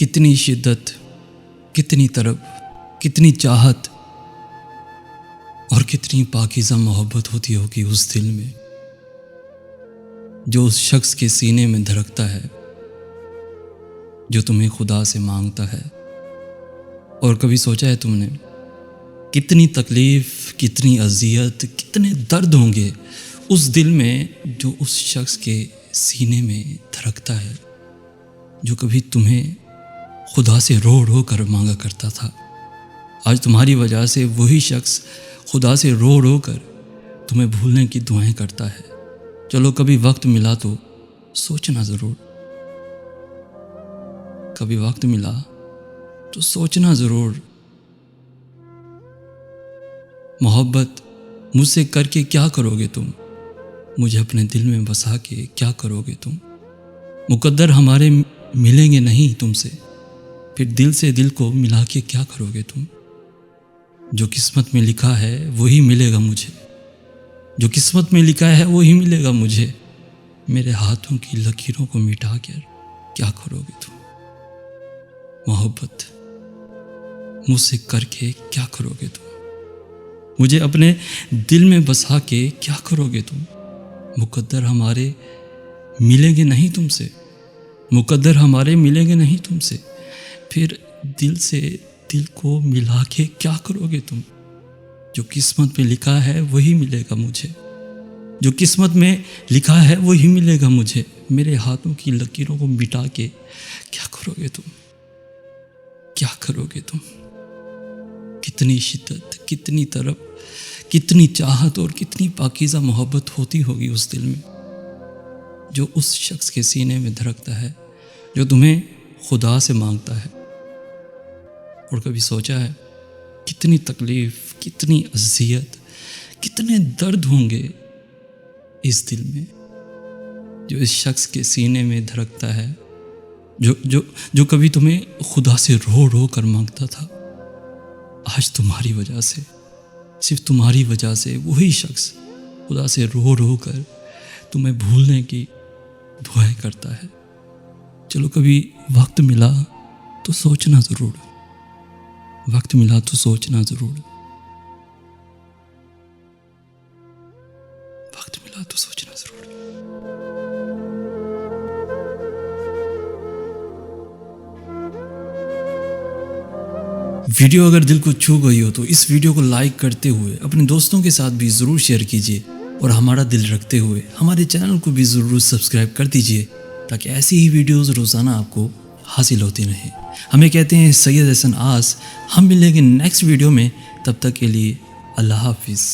कितनी शिद्दत, कितनी तड़प, कितनी चाहत और कितनी पाकीज़ा मोहब्बत होती होगी उस दिल में जो उस शख्स के सीने में धड़कता है, जो तुम्हें खुदा से मांगता है। और कभी सोचा है तुमने कितनी तकलीफ़, कितनी अज़ियत, कितने दर्द होंगे उस दिल में जो उस शख्स के सीने में धड़कता है, जो कभी तुम्हें खुदा से रो रो कर मांगा करता था। आज तुम्हारी वजह से वही शख्स खुदा से रो रो कर तुम्हें भूलने की दुआएं करता है। चलो कभी वक्त मिला तो सोचना ज़रूर, कभी वक्त मिला तो सोचना ज़रूर, मोहब्बत मुझसे करके क्या करोगे तुम, मुझे अपने दिल में बसा के क्या करोगे तुम। मुकद्दर हमारे मिलेंगे नहीं तुमसे, फिर दिल से दिल को मिला के क्या करोगे तुम। जो किस्मत में लिखा है वही मिलेगा मुझे, जो किस्मत में लिखा है वही मिलेगा मुझे। मेरे हाथों की लकीरों को मिटा कर क्या करोगे तुम। मोहब्बत मुझसे करके क्या करोगे तुम, मुझे अपने दिल में बसा के क्या करोगे तुम। मुकद्दर हमारे मिलेंगे नहीं तुमसे, मुकद्दर हमारे मिलेंगे नहीं तुमसे, फिर दिल से दिल को मिला के क्या करोगे तुम। जो किस्मत में लिखा है वही मिलेगा मुझे, जो किस्मत में लिखा है वही मिलेगा मुझे। मेरे हाथों की लकीरों को मिटा के क्या करोगे तुम, क्या करोगे तुम। कितनी शिद्दत, कितनी तड़प, कितनी चाहत और कितनी पाकीज़ा मोहब्बत होती होगी उस दिल में जो उस शख्स के सीने में धड़कता है, जो तुम्हें खुदा से मांगता है। और कभी सोचा है कितनी तकलीफ़, कितनी अज़ियत, कितने दर्द होंगे इस दिल में जो इस शख्स के सीने में धड़कता है, जो जो जो कभी तुम्हें खुदा से रो रो कर मांगता था। आज तुम्हारी वजह से, सिर्फ तुम्हारी वजह से वही शख्स खुदा से रो रो कर तुम्हें भूलने की दुआएं करता है। चलो कभी वक्त मिला तो सोचना ज़रूर, वक्त मिला तो सोचना ज़रूर, वक्त मिला तो सोचना ज़रूर। वीडियो अगर दिल को छू गई हो तो इस वीडियो को लाइक करते हुए अपने दोस्तों के साथ भी ज़रूर शेयर कीजिए और हमारा दिल रखते हुए हमारे चैनल को भी ज़रूर सब्सक्राइब कर दीजिए ताकि ऐसी ही वीडियोस रोज़ाना आपको हासिल होती रहें। हमें कहते हैं सैयद हसन आस। हम मिलेंगे नेक्स्ट वीडियो में, तब तक के लिए अल्लाह हाफिज़।